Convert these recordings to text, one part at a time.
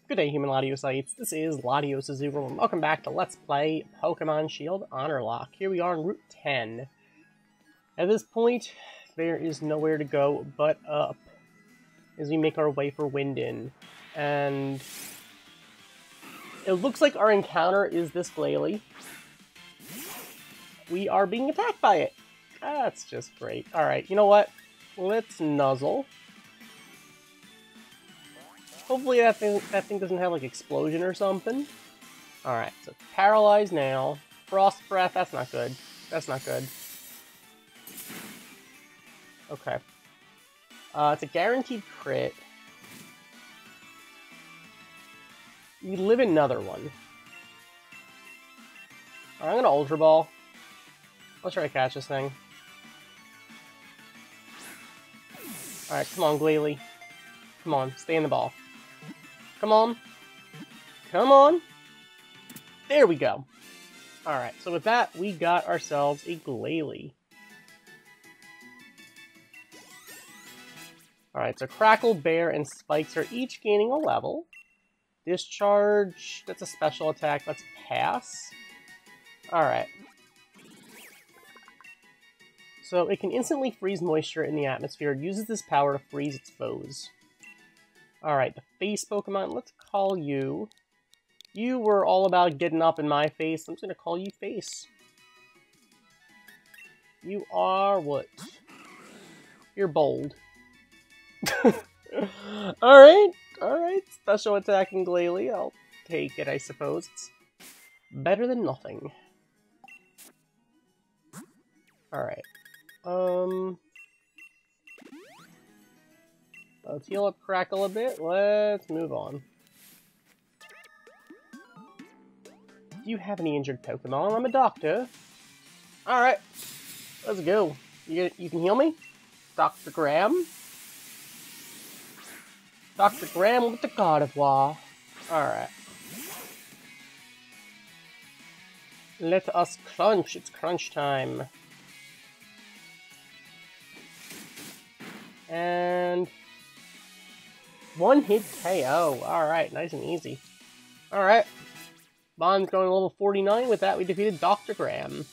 Good day, human Latiosites. This is LatiosAzurill, and welcome back to Let's Play Pokemon Shield Honorlocke. Here we are on Route 10. At this point, there is nowhere to go but up as we make our way for Wyndon. And it looks like our encounter is this Glalie. We are being attacked by it. That's just great. Alright, you know what? Let's nuzzle. Hopefully that thing doesn't have, like, explosion or something. Alright, so paralyzed now. Frost breath, that's not good. That's not good. Okay. It's a guaranteed crit. We live another one. Alright, I'm gonna Ultra Ball. Let's try to catch this thing. Alright, come on, Glalie. Come on, stay in the ball. Come on. Come on. There we go. Alright, so with that, we got ourselves a Glalie. Alright, so Crackle, Bear, and Spikes are each gaining a level. Discharge, that's a special attack. Let's pass. Alright. So it can instantly freeze moisture in the atmosphere. It uses this power to freeze its foes. Alright, the face Pokemon, let's call you. You were all about getting up in my face. I'm just going to call you Face. You are what? You're bold. Alright, alright. Special attacking Glalie. I'll take it, I suppose. It's better than nothing. Alright. Let's heal up Crackle a bit. Let's move on. Do you have any injured Pokemon? I'm a doctor. Alright. Let's go. You can heal me? Dr. Graham? Dr. Graham with the God of War. Alright. Let us crunch. It's crunch time. And one hit KO. Alright, nice and easy. Alright. Bond's going to level 49. With that, we defeated Dr. Graham.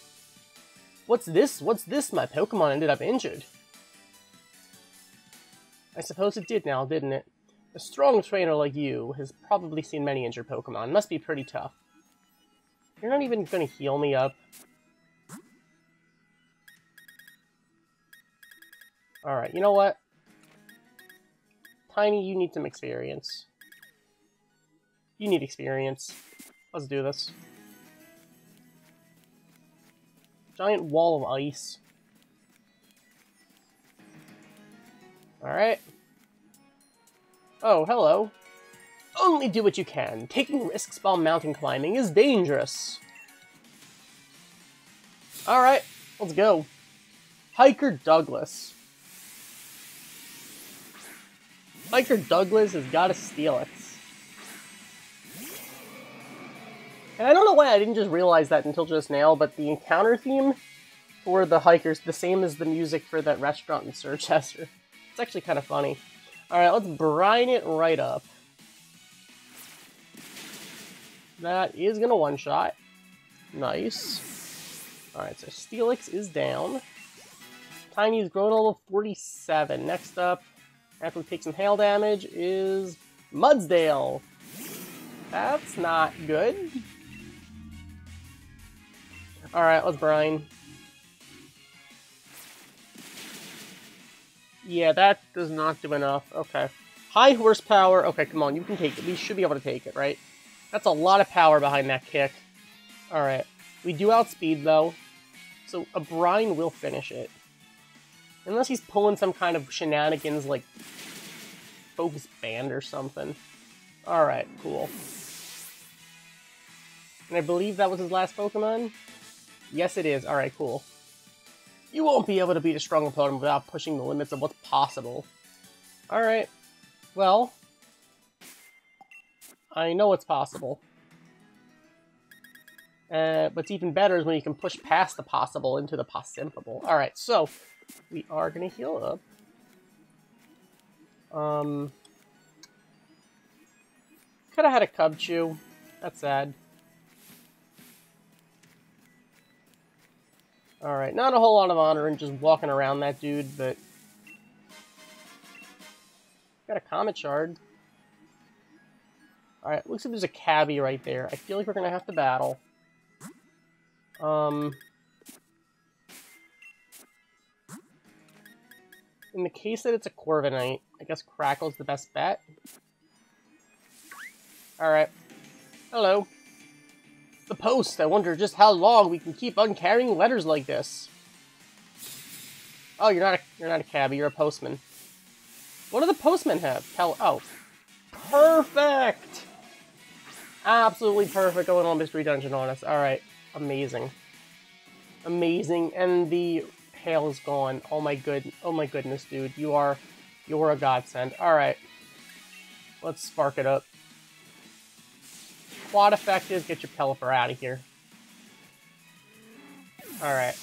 What's this? What's this? My Pokemon ended up injured. I suppose it did now, didn't it? A strong trainer like you has probably seen many injured Pokemon. Must be pretty tough. You're not even going to heal me up. Alright, you know what? Tiny, you need some experience. You need experience. Let's do this. Giant wall of ice. Alright. Oh, hello. Only do what you can. Taking risks while mountain climbing is dangerous. Alright, let's go. Hiker Douglas. Hiker Douglas has got to steal it. And I don't know why I didn't just realize that until just now, but the encounter theme for the hikers the same as the music for that restaurant in Sirchester. It's actually kind of funny. Alright, let's brine it right up. That is going to one-shot. Nice. Alright, so Steelix is down. Tiny's grown to level 47. Next up, after we take some hail damage, is Mudsdale. That's not good. Alright, let's brine. Yeah, that does not do enough. Okay. High horsepower. Okay, come on, you can take it. We should be able to take it, right? That's a lot of power behind that kick. Alright. We do outspeed, though. So a brine will finish it. Unless he's pulling some kind of shenanigans like Focus Band or something. Alright, cool. And I believe that was his last Pokemon? Yes, it is. Alright, cool. You won't be able to beat a strong opponent without pushing the limits of what's possible. Alright. Well, I know it's possible. What's even better is when you can push past the possible into the possible. Alright, so we are going to heal up. Could have had a Cubchoo. That's sad. Alright, not a whole lot of honor in just walking around that dude, but... Got a Comet Shard. Alright, looks like there's a Cabbie right there. I feel like we're gonna have to battle. In the case that it's a Corviknight, I guess Crackle's the best bet. Alright. Hello. The post. I wonder just how long we can keep on carrying letters like this. Oh, you're not a cabbie, you're a postman. What do the postmen have? Oh. Perfect! Absolutely perfect going on Mystery Dungeon on us. Alright. Amazing. Amazing. And the hail is gone. Oh my goodness, dude. You're a godsend. Alright. Let's spark it up. Quad effective, get your Pelipper out of here. Alright.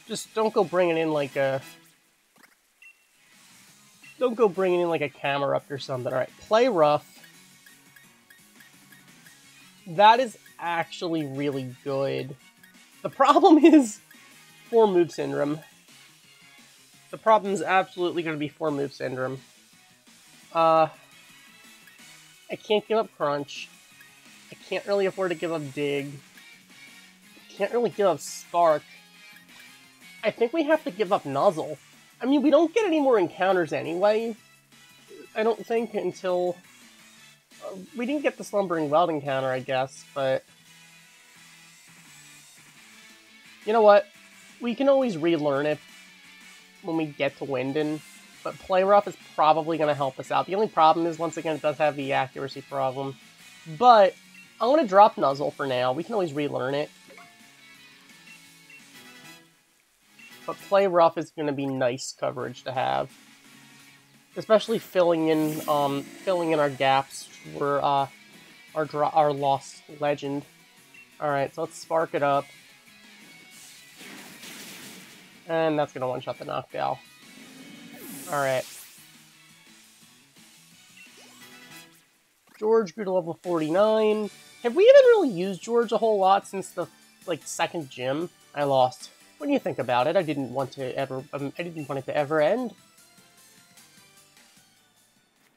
Just don't go bringing in like a... Don't go bringing in like a Camerupt or something. Alright, play rough. That is actually really good. The problem is 4-move syndrome. The problem is absolutely going to be 4-move syndrome. I can't give up Crunch. I can't really afford to give up Dig. I can't really give up Spark. I think we have to give up Nuzzle. I mean, we don't get any more encounters anyway. I don't think until... we didn't get the Slumbering Weld encounter, I guess, but... You know what? We can always relearn it when we get to Wyndon, but Play Rough is probably going to help us out. The only problem is, once again, it does have the accuracy problem. But I'm going to drop Nuzzle for now. We can always relearn it. But Play Rough is going to be nice coverage to have. Especially filling in our gaps for our lost legend. Alright, so let's spark it up. And that's going to one-shot the Noctowl. Alright. George grew to level 49. Have we even really used George a whole lot since the, second gym? I lost. What do you think about it? I didn't want it to ever end.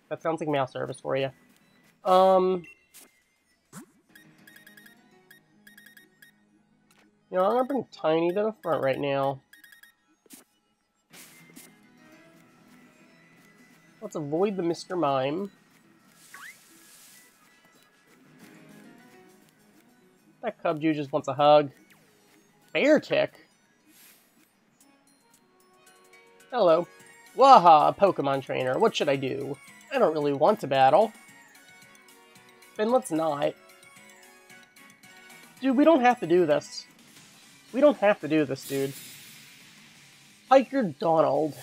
That sounds like mail service for you. You know, I'm gonna bring Tiny to the front right now. Let's avoid the Mr. Mime. That Cubchoo just wants a hug. Bear Tick? Hello. Waha, Pokemon trainer. What should I do? I don't really want to battle. Then let's not. Dude, we don't have to do this. We don't have to do this, dude. Hiker Donald.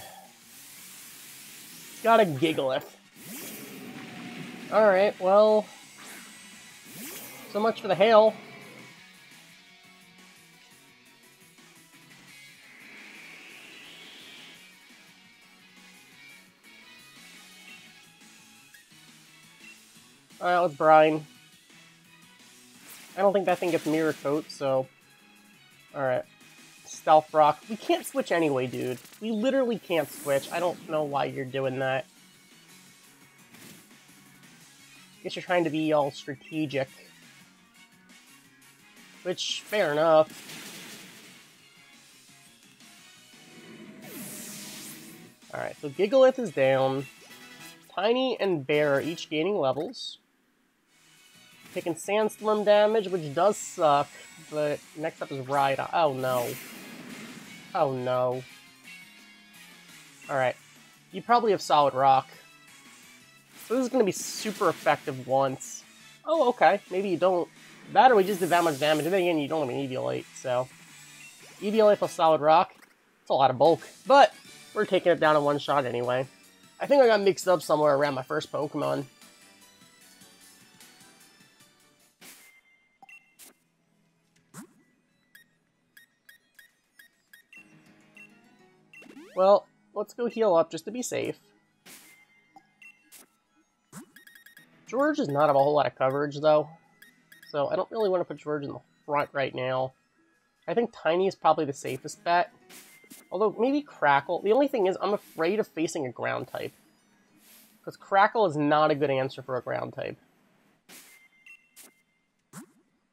Got a Gigalith. Alright, well... so much for the hail. Alright, let's brine. I don't think that thing gets Mirror Coat, so... Alright. Stealth Rock. We can't switch anyway, dude. We literally can't switch. I don't know why you're doing that. Guess you're trying to be all strategic. Which, fair enough. Alright, so Gigalith is down. Tiny and Bear are each gaining levels. Taking Sandstorm damage, which does suck, but next up is Rhydon. Oh no. Oh no. Alright. You probably have Solid Rock. So this is going to be super effective once. Oh, okay. Maybe you don't. That or we just did that much damage, and then again, you don't have an Eviolite, so... Eviolite plus Solid Rock. It's a lot of bulk, but we're taking it down in one shot anyway. I think I got mixed up somewhere around my first Pokemon. Well, let's go heal up just to be safe. George does not have a whole lot of coverage, though. So I don't really want to put George in the front right now. I think Tiny is probably the safest bet. Although, maybe Crackle. The only thing is, I'm afraid of facing a ground type. Because Crackle is not a good answer for a ground type.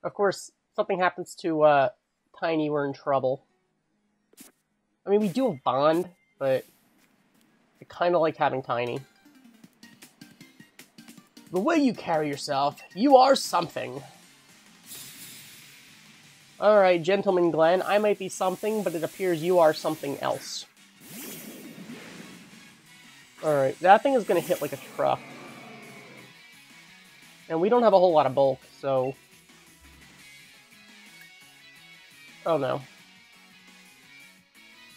Of course, if something happens to Tiny, we're in trouble. I mean, we do have Bond, but I kind of like having Tiny. The way you carry yourself, you are something. Alright, Gentleman Glenn, I might be something, but it appears you are something else. Alright, that thing is going to hit like a truck. And we don't have a whole lot of bulk, so... Oh no.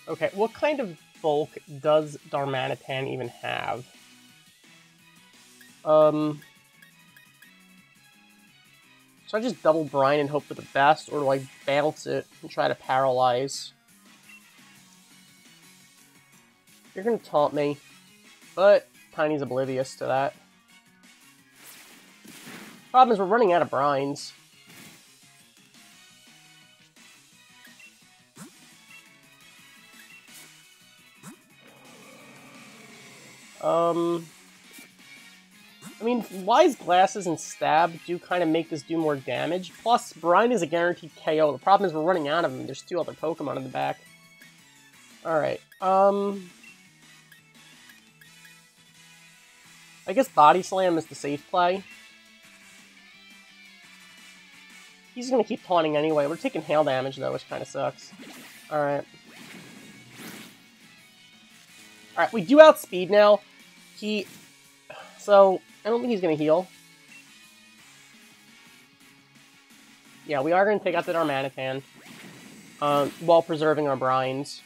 Okay, what kind of bulk does Darmanitan even have? So I just double Brine and hope for the best, or do I bounce it and try to paralyze? You're gonna taunt me, but Tiny's oblivious to that. Problem is we're running out of Brines. I mean, Wise Glasses and Stab do kind of make this do more damage. Plus, Brine is a guaranteed KO. The problem is we're running out of them. There's 2 other Pokemon in the back. Alright, I guess Body Slam is the safe play. He's gonna keep taunting anyway. We're taking hail damage, though, which kind of sucks. Alright. Alright, we do outspeed now. So, I don't think he's going to heal. Yeah, we are going to take out the Darmanitan. While preserving our Brines.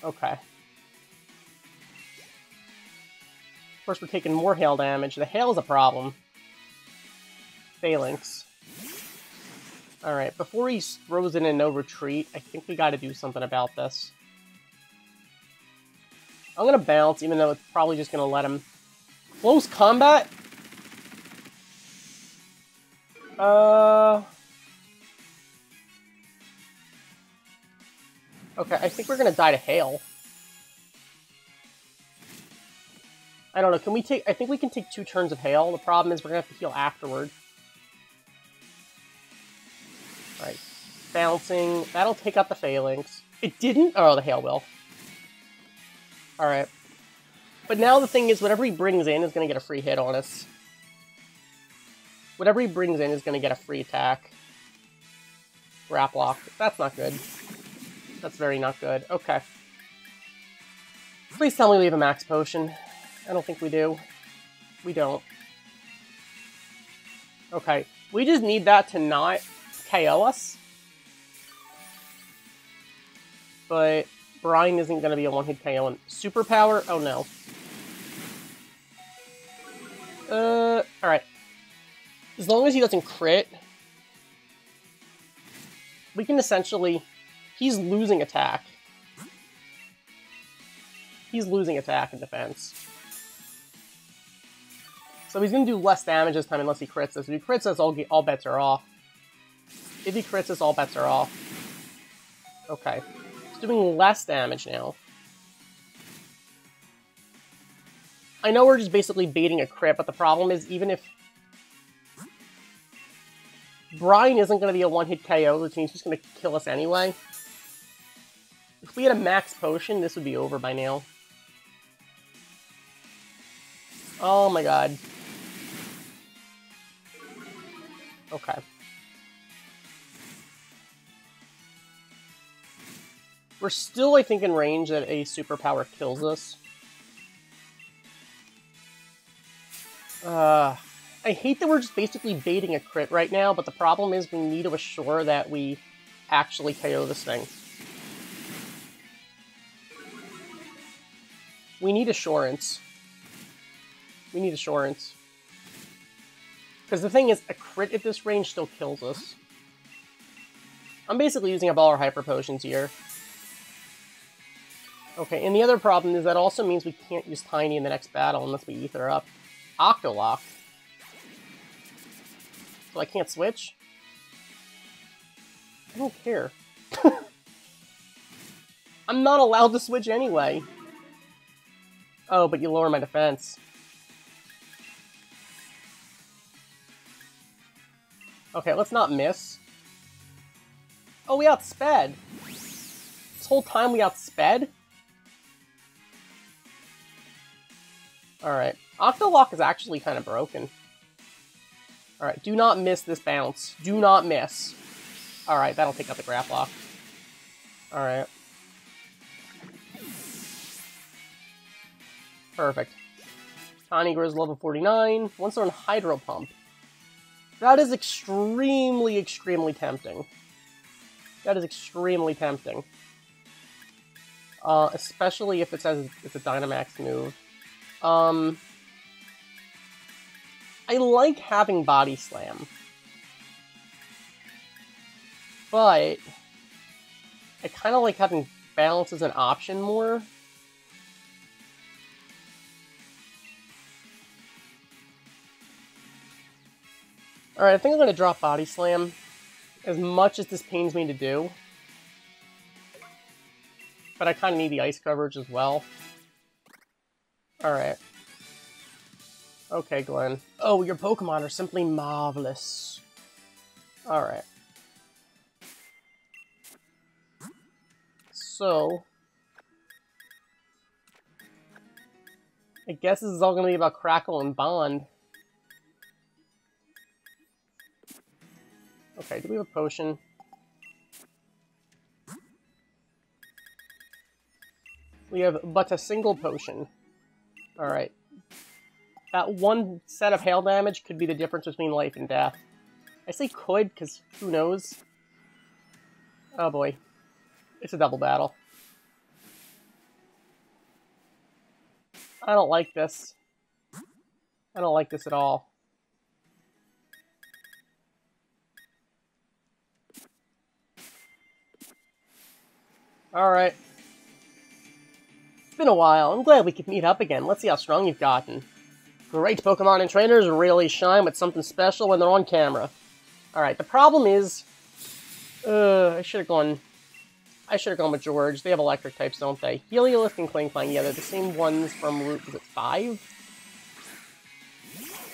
Okay. Of course, we're taking more hail damage. The hail is a problem. Phalanx. Alright, before he throws in a no retreat, I think we got to do something about this. I'm going to bounce, even though it's probably just going to let him... Close combat? Okay, I think we're going to die to hail. I don't know, can we take... I think we can take 2 turns of hail. The problem is we're going to have to heal afterward. Alright. Bouncing. That'll take out the Phalanx. It didn't? Oh, the hail will. Alright. But now the thing is, whatever he brings in is going to get a free hit on us. Whatever he brings in is going to get a free attack. Wrap Lock. That's not good. That's very not good. Okay. Please tell me we have a max potion. I don't think we do. We don't. Okay. We just need that to not KO us. But Brine isn't going to be a one-hit KO. And Superpower? Oh no. Alright. As long as he doesn't crit, we can essentially... He's losing attack. He's losing attack and defense. So he's going to do less damage this time unless he crits us. If he crits us, all bets are off. If he crits us, all bets are off. Okay. He's doing less damage now. I know we're just basically baiting a crit, but the problem is, even if... Brine isn't going to be a one-hit KO, which means he's going to kill us anyway. If we had a max potion, this would be over by now. Oh my god. Okay. We're still, I think, in range that a superpower kills us. I hate that we're just basically baiting a crit right now, but the problem is we need to assure that we actually KO this thing. We need assurance. We need assurance. Because the thing is, a crit at this range still kills us. I'm basically using up all our Hyper Potions here. Okay, and the other problem is that also means we can't use Tiny in the next battle unless we Ether up. Octolock. So I can't switch? I don't care. I'm not allowed to switch anyway. Oh, but you lower my defense. Okay, let's not miss. Oh, we outsped. This whole time we outsped? Alright. Octolock is actually kind of broken. Alright, do not miss this bounce. Do not miss. Alright, that'll take out the Graplock. Alright. Perfect. Tiny Grizz level 49. Once they're on Hydro Pump. That is extremely, extremely tempting. That is extremely tempting. Especially if it says it's a Dynamax move. I like having Body Slam. But I kind of like having Balance as an option more. Alright, I think I'm going to drop Body Slam, as much as this pains me to do. But I kind of need the ice coverage as well. Alright. Okay, Glenn. Oh, your Pokemon are simply marvelous. Alright. So... I guess this is all going to be about Crackle and Bond. Okay, do we have a potion? We have but a single potion. Alright. That one set of hail damage could be the difference between life and death. I say could, because who knows? Oh boy. It's a double battle. I don't like this. I don't like this at all. Alright. It's been a while. I'm glad we could meet up again. Let's see how strong you've gotten. Great Pokemon and trainers really shine with something special when they're on camera. Alright, the problem is... I should have gone with George. They have electric types, don't they? Heliolisk and Klinklang, yeah, they're the same ones from Route, is it 5?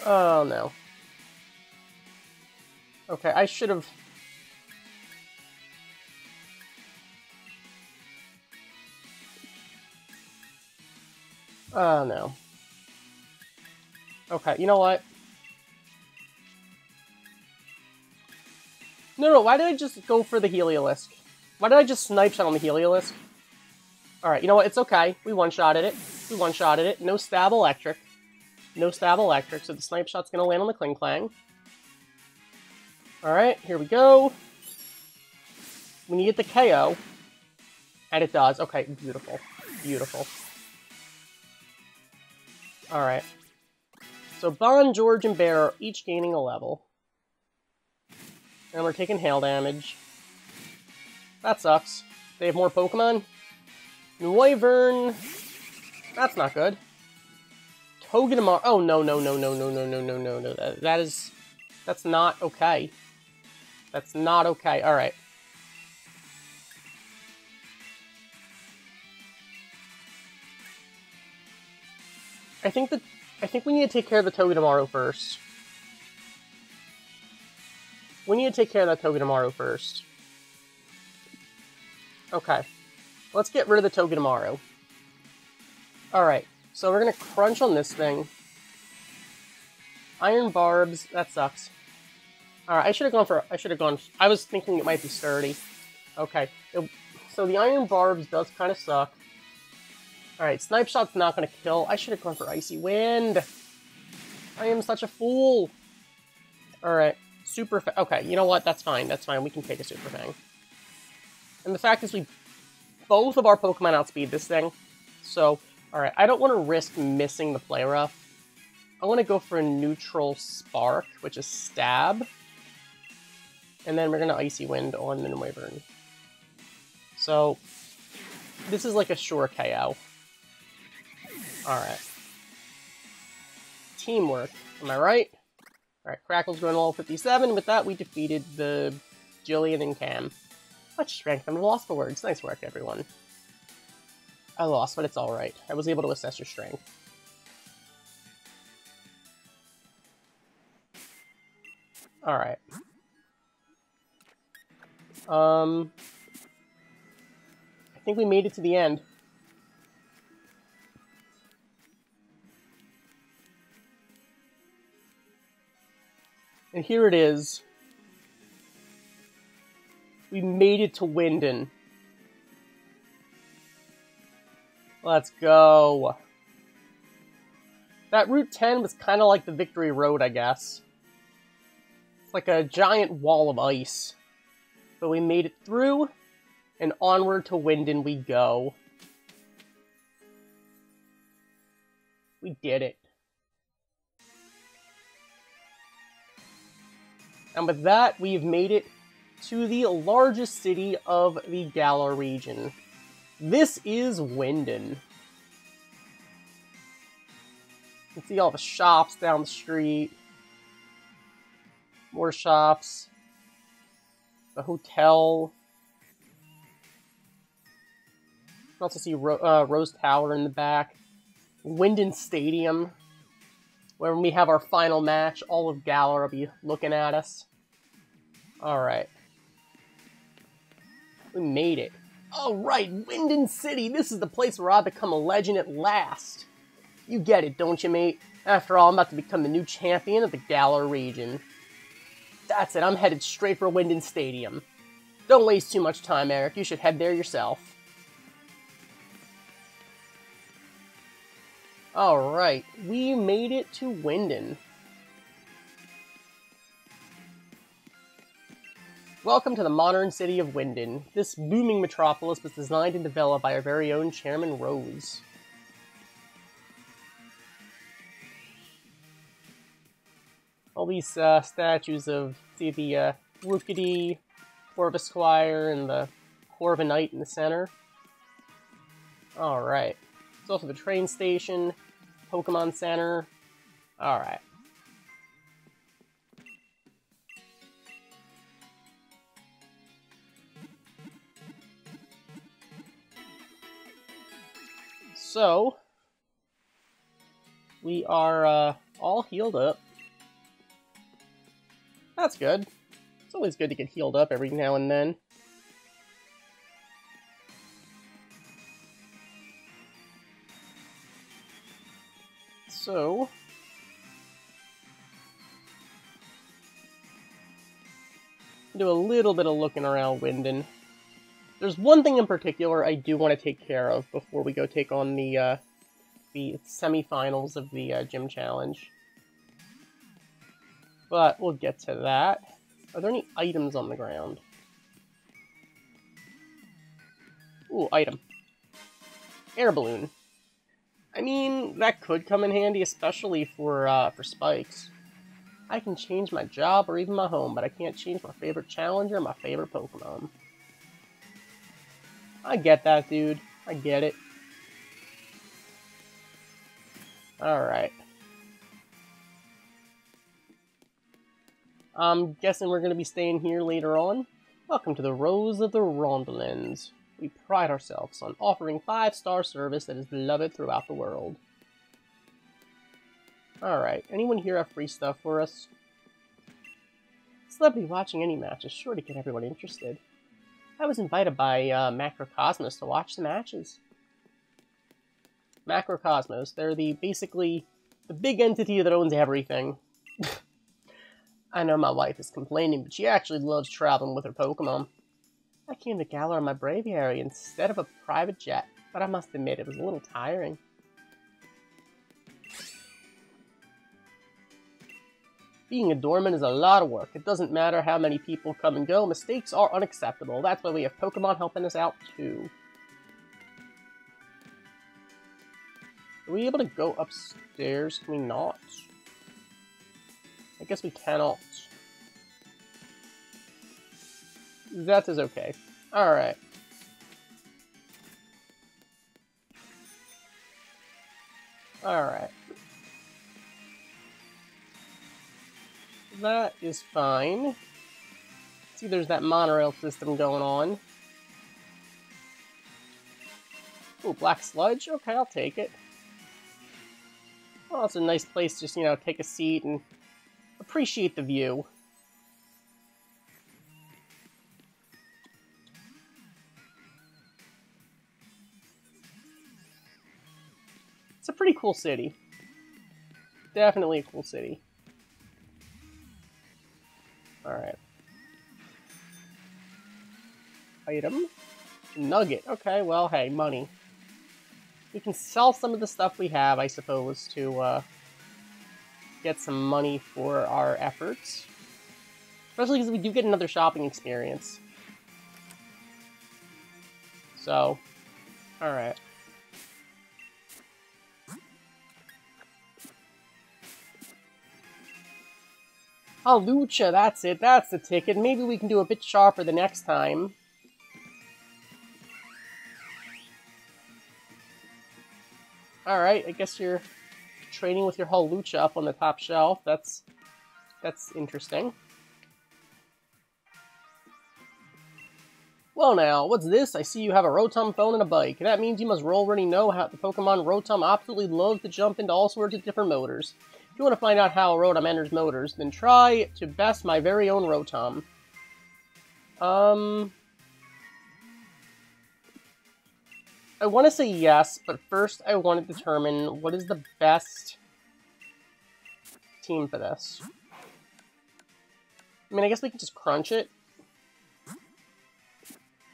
Oh, no. Okay, I should have... Oh, no. Okay, you know what? No, why did I just go for the Heliolisk? Why did I just snipe shot on the Heliolisk? Alright, you know what? It's okay. We one-shotted it. We one-shotted it. No stab electric. No stab electric, so the snipe shot's gonna land on the Klinklang. Alright, here we go. When you get the KO, and it does. Okay, beautiful. Beautiful. Alright. So Bond, George, and Bear are each gaining a level. And we're taking hail damage. That sucks. They have more Pokemon? Wyvern. That's not good. Togedemaru. Oh, no. That's not okay. That's not okay. Alright. I think we need to take care of the Togedemaru first. We need to take care of that Togedemaru first. Okay. Let's get rid of the Togedemaru. Alright. So we're gonna crunch on this thing. Iron Barbs. That sucks. Alright, I was thinking it might be sturdy. Okay. So the Iron Barbs does kind of suck. Alright, Snipe Shot's not gonna kill. I should have gone for Icy Wind. I am such a fool. Alright. Super Fang. Okay, you know what? That's fine. That's fine. We can take a Super Fang. And the fact is both of our Pokemon outspeed this thing. So, alright, I don't want to risk missing the Play Rough. I want to go for a neutral Spark, which is Stab. And then we're going to Icy Wind on Wyvern. So, this is like a sure KO. Alright. teamwork. Am I right? Alright, Crackle's going to level 57. With that, we defeated the Jillian and Cam. Much strength. I'm lost for words. Nice work, everyone. I lost, but it's alright. I was able to assess your strength. Alright. I think we made it to the end. And here it is. We made it to Wyndon. Let's go. That Route 10 was kind of like the Victory Road, I guess. It's like a giant wall of ice. But we made it through, and onward to Wyndon we go. We did it. And with that, we've made it to the largest city of the Galar region. This is Wyndon. You can see all the shops down the street. More shops. The hotel. You can also see Rose Tower in the back. Wyndon Stadium. Where when we have our final match, all of Galar will be looking at us. Alright. We made it. Alright, Wyndon City! This is the place where I become a legend at last! You get it, don't you, mate? After all, I'm about to become the new champion of the Galar region. That's it, I'm headed straight for Wyndon Stadium. Don't waste too much time, Eric. You should head there yourself. Alright, we made it to Wyndon. Welcome to the modern city of Wyndon. This booming metropolis was designed and developed by our very own Chairman Rose. All these statues of, see, the Rookity, Corvusquire, and the Corviknight in the center. Alright. There's also the train station, Pokemon Center. Alright. So, we are all healed up. That's good. It's always good to get healed up every now and then. So, do a little bit of looking around Wyndon. There's one thing in particular I do want to take care of before we go take on the semi-finals of the gym challenge. But we'll get to that. Are there any items on the ground? Ooh, item. Air balloon. I mean, that could come in handy, especially for spikes. I can change my job or even my home, but I can't change my favorite challenger or my favorite Pokemon. I get that, dude. I get it. Alright. I'm guessing we're going to be staying here later on. Welcome to the Rose of the Rondelins. We pride ourselves on offering 5-star service that is beloved throughout the world. Alright, anyone here have free stuff for us? Celebrity watching any match is sure to get everyone interested. I was invited by Macrocosmos to watch the matches. Macrocosmos, they're basically the big entity that owns everything. I know my wife is complaining, but she actually loves traveling with her Pokemon. I came to Galar in my Braviary instead of a private jet, but I must admit it was a little tiring. Being a doorman is a lot of work. It doesn't matter how many people come and go, mistakes are unacceptable. That's why we have Pokemon helping us out too. Are we able to go upstairs? Can we not? I guess we cannot. That is okay. Alright. Alright. that is fine. See, there's that monorail system going on. Ooh, black sludge? Okay, I'll take it. Well, it's a nice place to just, you know, take a seat and appreciate the view. It's a pretty cool city. Definitely a cool city. Alright. Item. Nugget. Okay, well, hey, money. We can sell some of the stuff we have, I suppose, to get some money for our efforts. Especially because we do get another shopping experience. So, alright. Oh, Lucha, that's it. That's the ticket. Maybe we can do a bit sharper the next time. Alright, I guess you're trading with your whole Lucha up on the top shelf. That's interesting. Well now, what's this? I see you have a Rotom phone and a bike. That means you must already know how the Pokemon Rotom absolutely loves to jump into all sorts of different motors. If you want to find out how a Rotom enters motors, then try to best my very own Rotom. I want to say yes, but first I want to determine what is the best team for this. I mean, I guess we can just crunch it.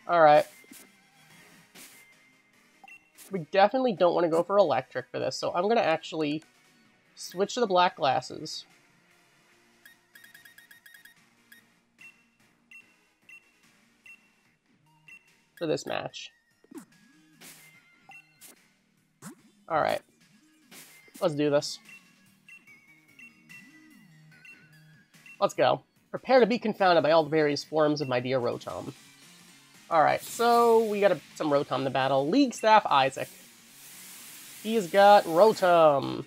Alright. We definitely don't want to go for electric for this, so I'm going to actually switch to the black glasses. For this match. Alright. Let's do this. Let's go. Prepare to be confounded by all the various forms of my dear Rotom. Alright, so we got some Rotom to battle. League Staff Isaac. He's got Rotom.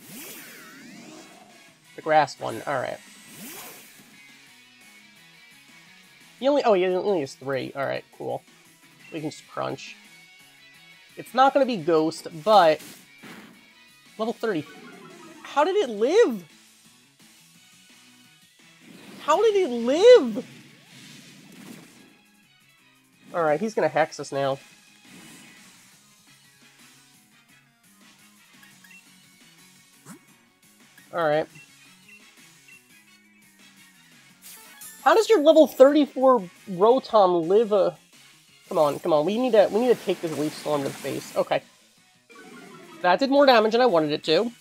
The grass one, alright. He only has 3. Alright, cool. We can just crunch. It's not going to be Ghost, but... Level 30. How did it live? How did it live? Alright, he's going to hex us now. Alright. How does your level 34 Rotom live a... Come on. We need to take this Leaf Storm to the face. Okay. That did more damage than I wanted it to.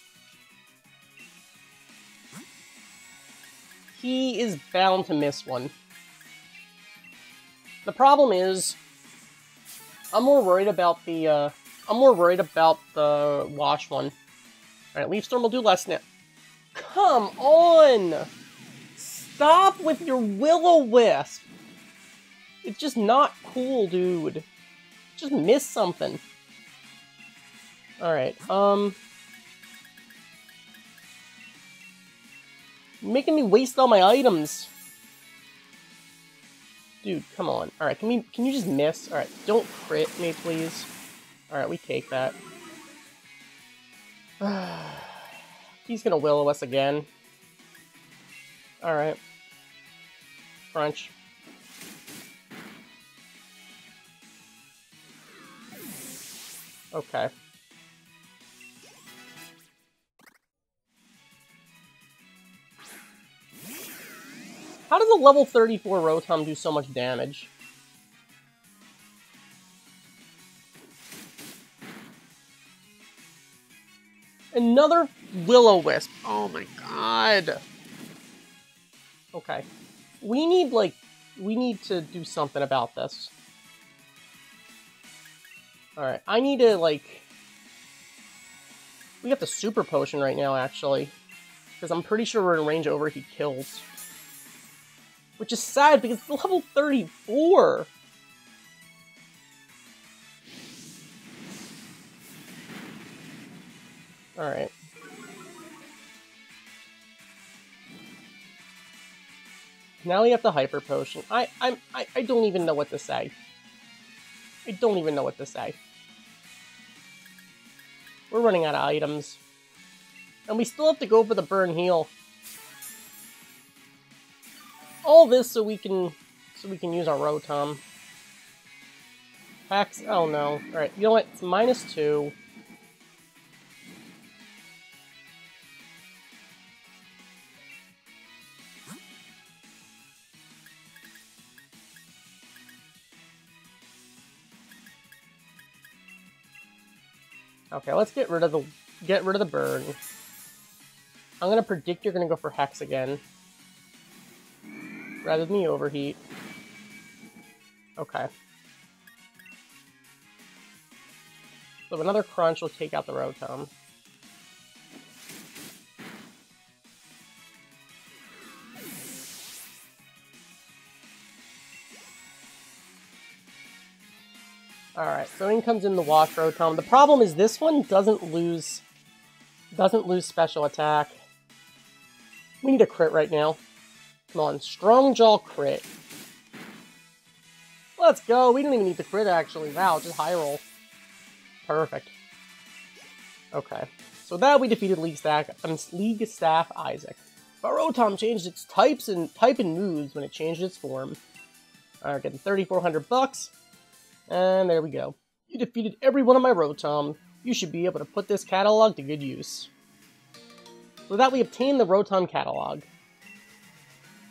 He is bound to miss one. The problem is, I'm more worried about the Wash one. Alright, Leaf Storm will do less now. Come on! Stop with your Will-O-Wisp! It's just not cool, dude. Just miss something. Alright, making me waste all my items. Dude, come on. Alright, can you just miss? Alright, don't crit me, please. Alright, we take that. He's gonna Will-O us again. Alright. Crunch. Okay. How does a level 34 Rotom do so much damage? Another Will-O-Wisp. Oh my god. Okay. We need to do something about this. Alright, I need to, we got the Super Potion right now, actually. Because I'm pretty sure we're in range overheat kills. Which is sad, because it's level 34! Alright. Now we have the Hyper Potion. I don't even know what to say. I don't even know what to say. We're running out of items. And we still have to go for the Burn Heal. All this so we can use our Rotom. Hex, oh no. Alright, you know what? It's -2. Okay, let's get rid of the burn. I'm gonna predict you're gonna go for Hex again. Rather than the Overheat. Okay. So another Crunch will take out the Rotom. Alright, so in comes in the Wash Rotom. The problem is this one doesn't lose special attack. We need a crit right now. Come on, Strong Jaw crit. Let's go! We didn't even need the crit actually. Wow, just high roll. Perfect. Okay. So that we defeated League Staff Isaac. But Rotom changed its type and moves when it changed its form. Alright, getting 3,400 bucks. And there we go. You defeated every one of my Rotom. You should be able to put this catalog to good use. With that, we obtained the Rotom catalog.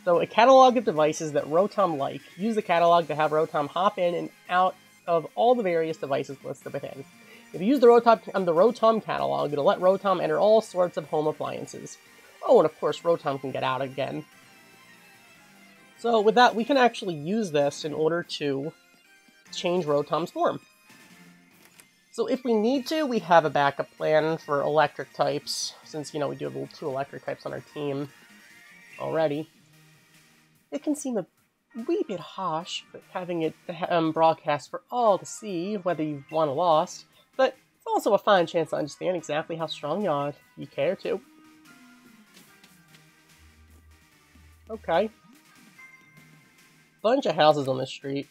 So, a catalog of devices that Rotom like. Use the catalog to have Rotom hop in and out of all the various devices listed within. If you use the Rotom catalog, it'll let Rotom enter all sorts of home appliances. Oh, and of course, Rotom can get out again. So, with that, we can actually use this in order to change Rotom's form. So if we need to, we have a backup plan for electric types, since, you know, we do have 2 electric types on our team already. It can seem a wee bit harsh, but having it broadcast for all to see, whether you've won or lost, but it's also a fine chance to understand exactly how strong you are, if you care to. Okay. Bunch of houses on the street.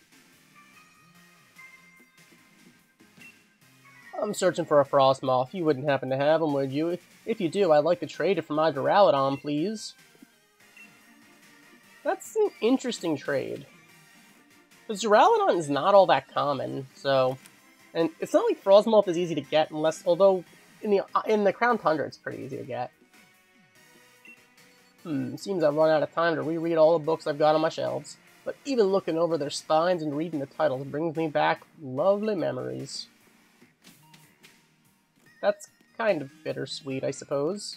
I'm searching for a Frostmoth. You wouldn't happen to have them, would you? If you do, I'd like to trade it for my Duraludon, please. That's an interesting trade. Because Duraludon is not all that common, so... And it's not like Frostmoth is easy to get, although in the Crown Tundra it's pretty easy to get. Seems I've run out of time to reread all the books I've got on my shelves. But even looking over their spines and reading the titles brings me back lovely memories. That's kind of bittersweet, I suppose.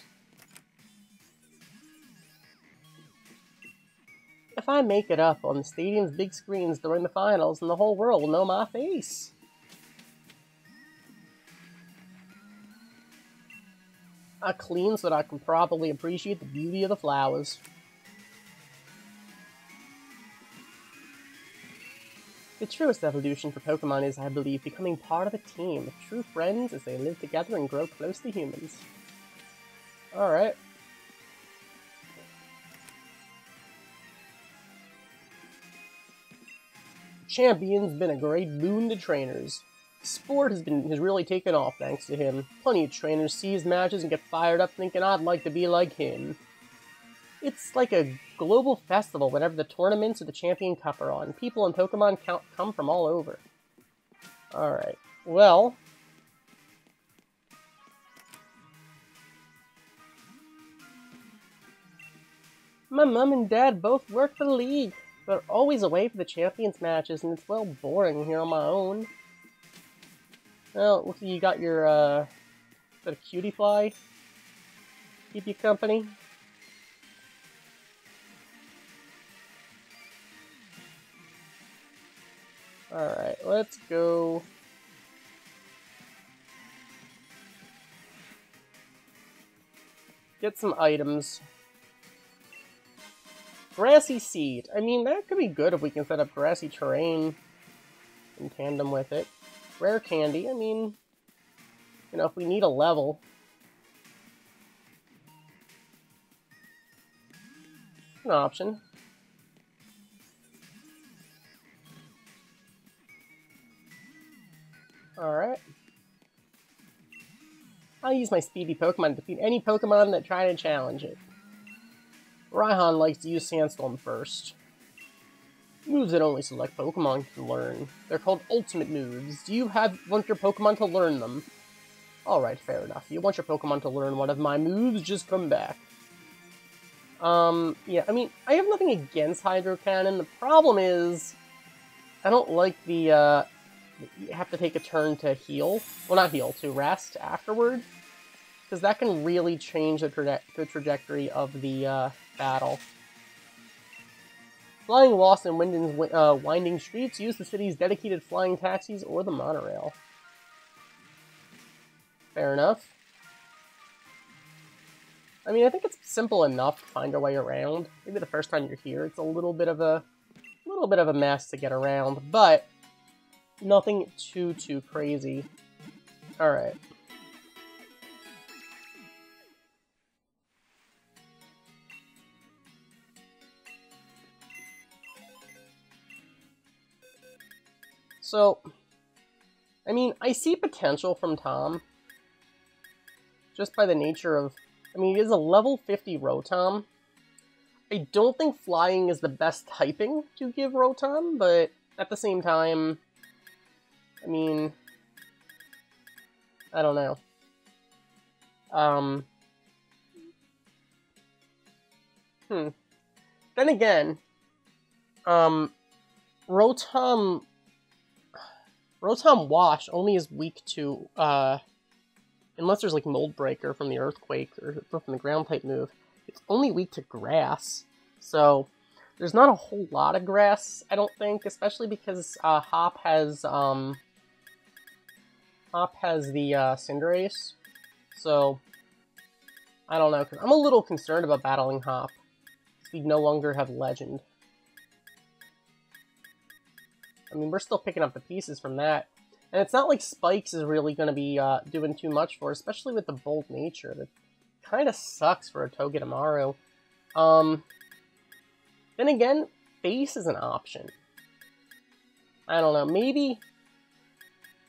If I make it up on the stadium's big screens during the finals, then the whole world will know my face. I clean so that I can properly appreciate the beauty of the flowers. The truest evolution for Pokemon is, I believe, becoming part of a team with true friends as they live together and grow close to humans. Alright. Champion's been a great boon to trainers. Sport has really taken off thanks to him. Plenty of trainers see his matches and get fired up thinking I'd like to be like him. It's like a global festival whenever the tournaments or the Champion Cup are on. People in Pokemon come from all over. Alright, well... My mom and dad both work for the league, but are always away for the Champions matches, and it's well boring here on my own. Well, looks like you got your, is that a cutie fly? Keep you company? Alright, let's go. Get some items. Grassy Seed. I mean, that could be good if we can set up grassy terrain in tandem with it. Rare Candy. I mean, you know, if we need a level. An option. Alright. I'll use my speedy Pokemon to defeat any Pokemon that try to challenge it. Raihan likes to use Sandstorm first. Moves that only select Pokemon can learn. They're called Ultimate moves. Do you want your Pokemon to learn them? Alright, fair enough. You want your Pokemon to learn one of my moves? Just come back. Yeah, I mean, I have nothing against Hydro Cannon. The problem is, I don't like the, you have to take a turn to heal. Well, not heal, to rest afterward. Because that can really change the trajectory of the, battle. Flying lost in Wyndon's winding streets, use the city's dedicated flying taxis or the monorail. Fair enough. I mean, I think it's simple enough to find your way around. Maybe the first time you're here, it's a little bit of a mess to get around, but nothing too crazy. All right. So, I mean, I see potential from Tom, just by the nature of, I mean, he is a level 50 Rotom. I don't think flying is the best typing to give Rotom, but at the same time, I mean, I don't know. Then again, Rotom Wash only is weak to, unless there's like Mold Breaker from the Earthquake or from the Ground type move, it's only weak to Grass. So there's not a whole lot of Grass, I don't think, especially because Hop has the Cinderace. So I don't know, because I'm a little concerned about battling Hop. We no longer have Legend. I mean, we're still picking up the pieces from that. And it's not like Spikes is really going to be doing too much for, especially with the bold nature. That kind of sucks for a Togedemaru. Then again, Face is an option. I don't know, maybe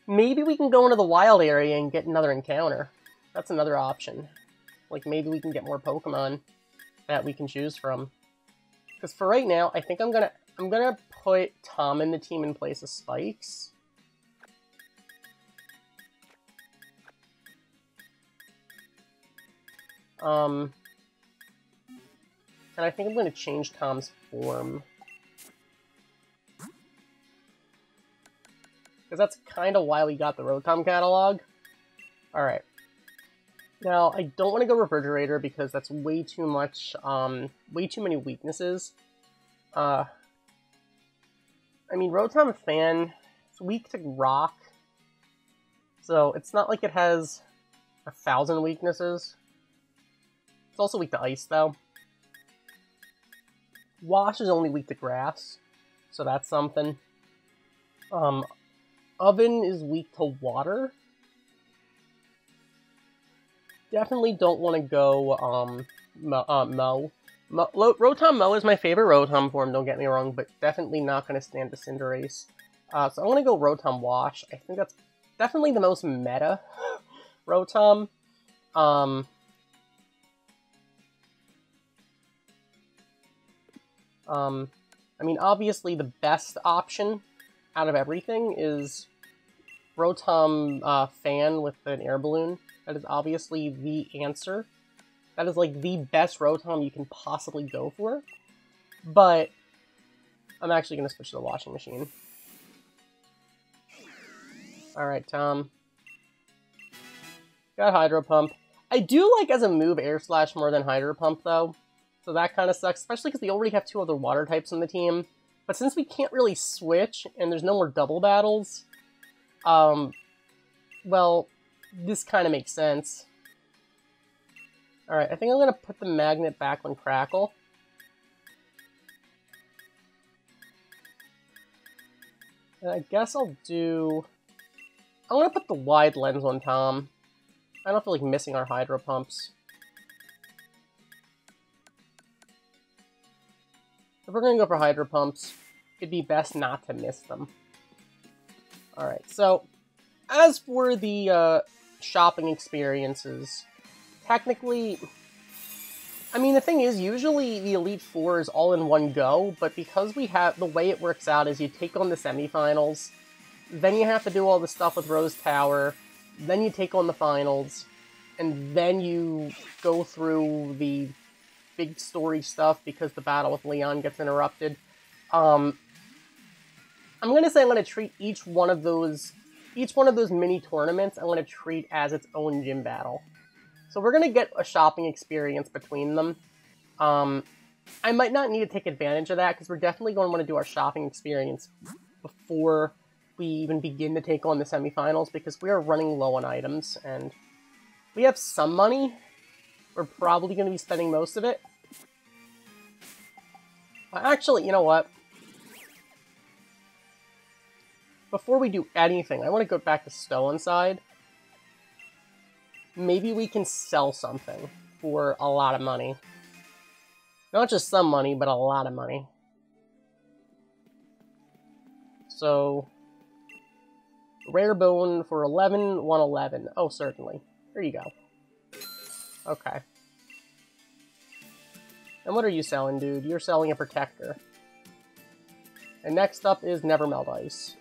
we can go into the wild area and get another encounter. That's another option. Like, maybe we can get more Pokemon that we can choose from. Because for right now, I think I'm gonna put Tom in the team in place of Spikes. And I think I'm going to change Tom's form. Because that's kind of why we got the Rotom catalog. Alright. Now, I don't want to go Refrigerator because that's way too much, way too many weaknesses. I mean, Rotom Fan, it's weak to Rock. So, it's not like it has 1,000 weaknesses. It's also weak to Ice, though. Wash is only weak to Grass, so that's something. Oven is weak to Water. Definitely don't want to go, Mo. Rotom Mo is my favorite Rotom form, don't get me wrong, but definitely not going to stand to Cinderace. So I'm going to go Rotom Wash. I think that's definitely the most meta Rotom. I mean, obviously the best option out of everything is Rotom Fan with an air balloon. That is obviously the answer. That is like the best Rotom you can possibly go for. But I'm actually going to switch to the washing machine. Alright, Tom. Got Hydro Pump. I do like as a move Air Slash more than Hydro Pump though. So that kind of sucks, especially because we already have 2 other water types on the team. But since we can't really switch, and there's no more double battles, well, this kind of makes sense. Alright, I think I'm going to put the magnet back on Crackle. And I guess I'm going to put the wide lens on Tom. I don't feel like missing our Hydro Pumps. If we're going to go for Hydro Pumps, it'd be best not to miss them. Alright, so as for the shopping experiences, technically, I mean, the thing is, usually the Elite Four is all in one go, but because we have, the way it works out is you take on the semifinals, then you have to do all the stuff with Rose Tower, then you take on the finals, and then you go through the big story stuff because the battle with Leon gets interrupted. I'm gonna say I'm gonna treat each one of those mini tournaments, I'm gonna treat as its own gym battle. So we're gonna get a shopping experience between them. I might not need to take advantage of that because we're definitely going to want to do our shopping experience before we even begin to take on the semifinals because we are running low on items and we have some money. We're probably going to be spending most of it. Actually, you know what? Before we do anything, I want to go back to Stolen Side. Maybe we can sell something for a lot of money. Not just some money, but a lot of money. So, rare bone for 11, 111. Oh, certainly. Here you go. Okay. And what are you selling, dude? You're selling a protector. And next up is Nevermelt Ice.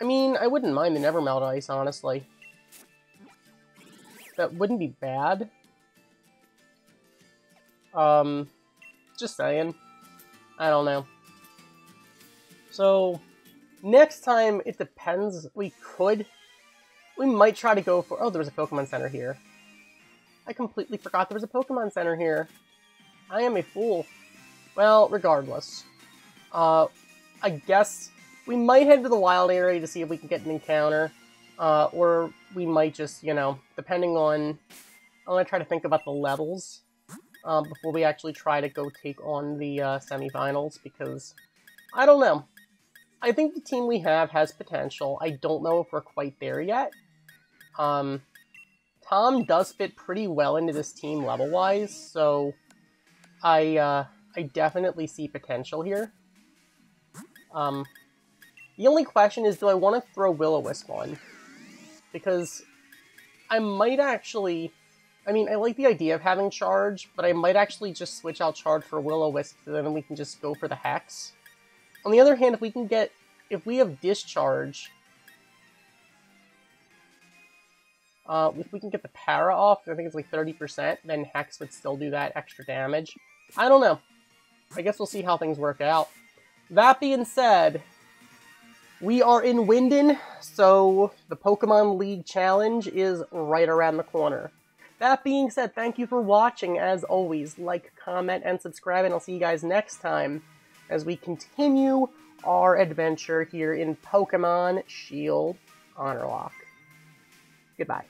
I mean, I wouldn't mind the Nevermelt Ice, honestly. That wouldn't be bad. Just saying. I don't know. So, next time, it depends. We might try to go for... Oh, there was a Pokemon Center here. I completely forgot there was a Pokemon Center here. I am a fool. Well, regardless. I guess we might head to the wild area to see if we can get an encounter. Or we might just, you know, depending on... I'm going to try to think about the levels before we actually try to go take on the semifinals, because I don't know. I think the team we have has potential. I don't know if we're quite there yet. Tom does fit pretty well into this team level-wise, so I definitely see potential here. The only question is, do I want to throw Will-O-Wisp on? Because I might actually... I mean, I like the idea of having Charge, but I might actually just switch out Charge for Will-O-Wisp, so then we can just go for the Hex. On the other hand, if we have Discharge, if we can get the Para off, I think it's like 30%, then Hex would still do that extra damage. I don't know. I guess we'll see how things work out. That being said, we are in Wyndon, so the Pokemon League Challenge is right around the corner. That being said, thank you for watching. As always, like, comment, and subscribe, and I'll see you guys next time as we continue our adventure here in Pokemon Shield Honorlocke. Goodbye.